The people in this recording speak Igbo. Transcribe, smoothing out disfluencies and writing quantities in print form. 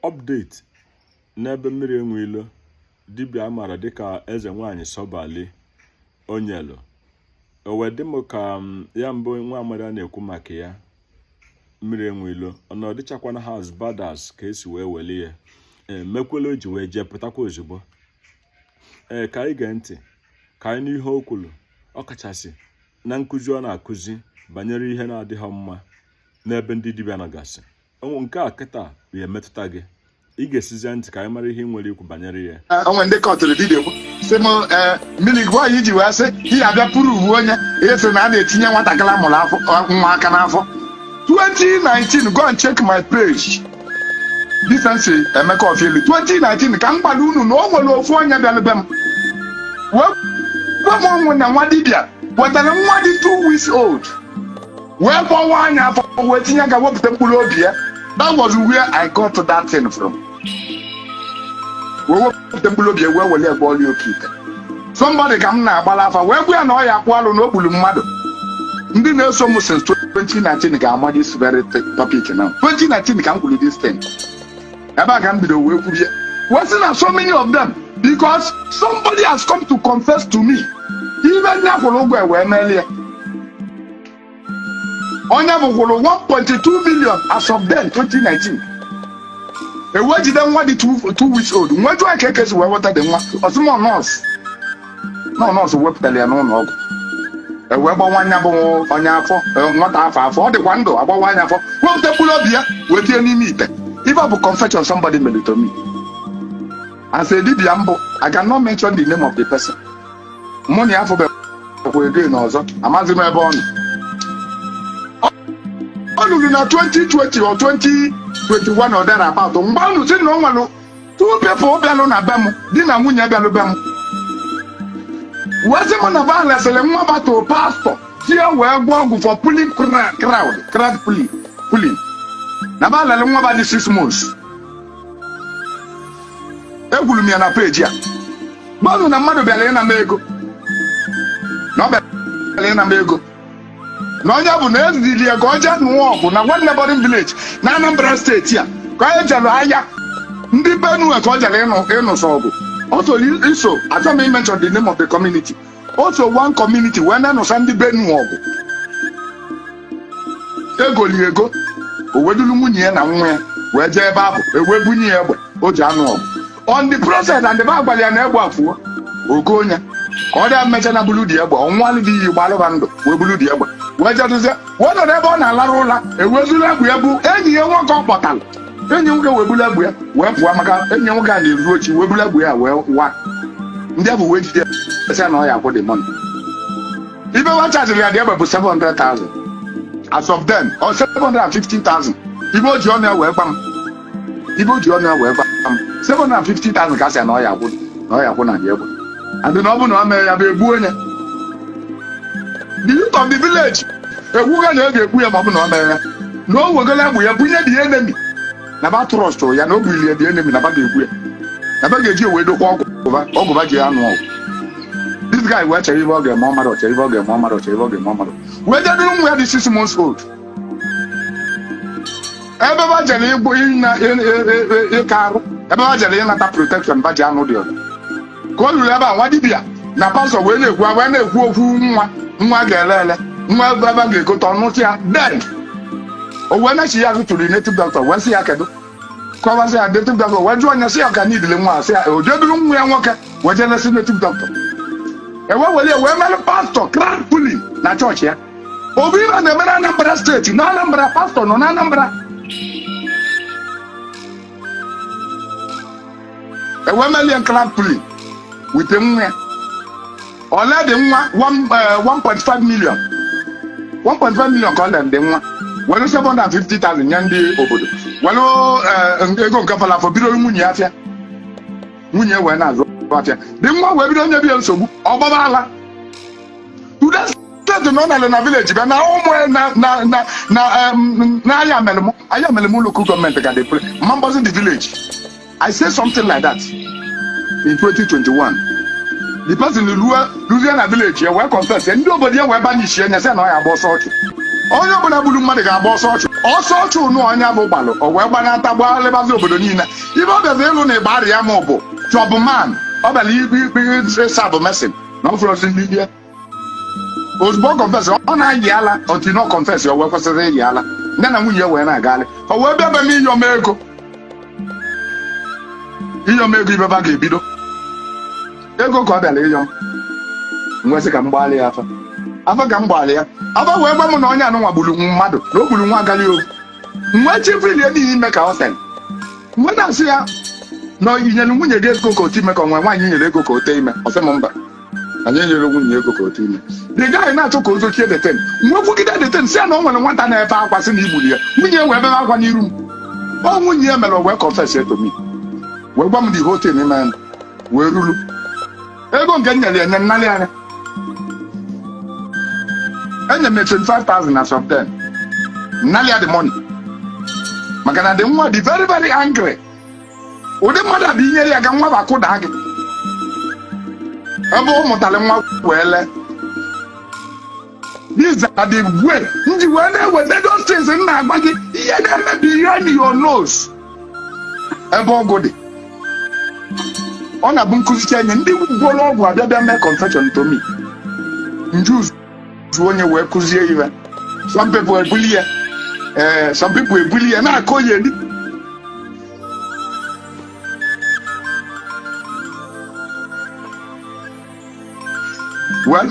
update n'ebe mmiri enwilo dibịa amara dịka eze nwaanyị Sọbali Onyelo owedị m ka ya mbụ nwa amara na-ekwu maka ya mmiri enwilo ọ dịchakwana ha as bad as ka esi wee weli ya mekwelo ji wee jee pụtakwa ozugbo ka anyị gee ntị ka anyị n'ihe o kwuru ọkachasị na nkụzi ọ na-akụzi banyere ihe na-adịghị mma n'ebe ndị dibịa nagasị nke a kịta ya emetụta gị ị ga-esizi ntị ka anyị mara ihe nwere ikwu banyere ya onwe ndị kọtụrụ dibịa sị m mmiri gwa anyị ji wee sị ihe abịa pụrụ uwe onye ihe sị na a na-etinye nwatakịrị amụrụ afọ nwa aka n'afọ 2019 go and check my page Decency Emeka Ofieli 2019 ka m gbara unu na o nwere ofu onye bịara be m wee gwa m ọnwụ na nwa dibịa wetara nwa dị 2 weeks old wee kpọwa anya afọ wee tinye ka wepụta mkpụrụ obi ya. That was where I got to that thing from. Wee wepụta mkpụrụ obi ya wee wele ebe ọlị oke ite. Somebody ka m na-agbala afa wee gwa ya na ọ ya akpụ alụ na o gburu mmadụ. Ndị na-eso m since 2019 ga-ama this very topic now. 2019 ka m kwuru this thing. Ebe a ka m bido wee kwuru ya. Wasn't na so many of them because somebody has come to confess to me. Even na kwụrụ ụgwọ wee melie ya. Onye bụkwụrụ 1.2 million as of then 2019. Ewejide nwa dị 2 weeks old. Nweju aka ekesi wee weta dị nwa. Ọsụmọ nọọsụ. Nọọsụ wepụtara ya n'ụlọ ọgwụ. Ewee gbawa anya bụ onye afọ nwata afọ ọ dịkwa ndụ agbawa anya afọ wepụta mkpụrụ obi ya wee tie n'ime ite. If I will confession somebody made it to me. As a dibịa mbụ, I cannot mention the name of the person. Mụ na afọ bụ again ọzọ amaghị m ebe ọ nọ. Ọ lụrụ na 2020 or 2021 or thereabout. Mgbe ọ nụsị na ọ nwere 2 people bịalụ na be m di na nwunye bịalụ be m. Wee sị m na ba lesịrị nwa batụ pastọ tie wee gwa ọgwụ for pulling crowd pulling. Na ba lele nwa ba dị 6 months. Egwuru m ya na peji a. Gbanụ na mmadụ bịara ịna m ego. Na ọ bịara ịna m ego. Na onye bụ na ezili ya ka ọ jee nụọ ọgụ na Nwanne Boarding Village na Anambra steeti a ka anyị jere ahịa ndị Benue ka ọ jere ịnụsọ ọgụ. Also iso achọ m mention the name of the community. Also one community wee na-enụsa ndị Benue ọgụ. Egoli ego o wedulu nwunye ya na nwa ya wee jee ebe ahụ ewee bunye ya egbe o ji anụ ọgụ. On the process and the agbalị ya na egbe afụọ ogo onye ka ọ dị mmecha na bulu dị egbe ọnwa dị iyi gbalụba ndụ wee bulu dị egbe wee jedụzie wee nọrọ ebe ọ na-alarụ ụla ewezulu egbe ya bụ enyi ya nwoke ọ kpọtara enyi nwoke wee bulu egbe ya wee pụọ maka enyi nwoke a na-eru ochi wee bulu egbe ya wee wa ndị bụ wee jide esa na ọ ya akwụ dị mọnụ ibe wa chajiri ya dị egbe bụ 700,000 as of then or 715,000 ibe o ji ọnụ ya wee gba m 750,000 ka asị na ọ ya akwụ na dị egbe adị na ọ bụ na ọ mere ya bụ egbu onye the youth of the village egwuga na ege egbu ya ma ọ bụ na ọ mere ya na o wegolo egbu ya bunye dị enemy na ba trust ya na o bulie dị enemy na ba ga-egbu ya na ba ga-eji ewe dokwa ọgụba ji anụ ọgụ this guy wee chere ibe ọ ga-eme ọmadụ wee jeduru nwa ya dị 6 months old ebe ba jere igbo ịka arụ ebe ba jere ịnata protection ba ji anụ dị ọdụ ka o luru ebe a nwa dibịa na pastọ wee na-ekwu okwu nwa ga-ele nwa ebe a ga-egote ọnụ ya den o wee na-echi ya tụrụ native doctor wee sị ya kedu kọwasị ya native doctor wee jụọ onye sị ya ka n'idile nwa sị ya o jeduru nwa ya nwoke wee jee lesi native doctor wee mere pastọ crowd pulling na chọọchị ya obi ibe na-eme na Anambra steeti na Anambra pastọ nọ na Anambra wee melie crowd pulling wite nwa ya ole dị nwa 1.5 million ka ọ dị nwa were 750,000 nye ndị obodo were ego nke falafọ bido nwunye afịa nwunye wee na-azụ afịa dị nwa wee bido onye bi nsogbu ọ gbaba ala today steeti nọ na village bịa na ụmụ na aya melem local gọọmenti ga dey play members the village. I say something like that in 2021. The person in Louisiana village here will confess and nobody will banish and say no I was okay. onye ọbụla gburu mmadụ ga-agba ọsọ ọchụ ụnụ onye bụ gbalụ o wee gbanata gbaalịbazi obodo niile ibe ọ bịazi ịlụ na ịgbarị ya ma ọ bụ jọbụman ọ bịara ikpe sabụ mesin na ọfụrọzi ndị bịa ozugbo ọ kọnfesị ọ na-ayị ala otu na ọ kọnfesị o wee kwesịrị ịyị ala nne na nwunye wee na-agalị o wee bịa be m iyom ego ibeba ga-ebido ego ka ọ bịara ịyọm nwesị ka m gbalị ya afa ka m gbalị ya afa wee gwa m na onye anụnwa gburu mmadụ na o gburu nwa agaghị ovu nwe chifilie n'ihi ime ka ọ sịrị nwe na-asị ya na inyere nwunye gị ego ka otu ime ka onwe nwaanyị nyere ego ka o tee ime ọ sị m mba anyị nyere nwunye ego ka o tee ime dị gaghị na-achọ ka o zochie deten nwekwugide deten si ya na o nwere nwata na-ebe akwa sị na igburu ya nwunye wee bebe akwa n'iru m ọ nwunye ya mere o wee kọnfesị etomi wee gwa m dị hotel n'ime ya wee ruru ego nke m nyere enye nnalị anya enye m 25,000 as of then nnalị ya the money maka na dị nwa dị very very angry ụdị mmadụ abụ inyere ya ka nwa bakụda gị ebe ọ mụtara nwa wee lee these are the way ndị wee na-eweta those things m na-agba gị ihe na-emebi ihe your nose ebe ọgụ dị ọ na-abụ nkụzicha enye ndị gwọrọ ọgwụ abịa mee confession to me njuzu onye wee kụzie ihe some people ebuli ya na-akọ ya edi well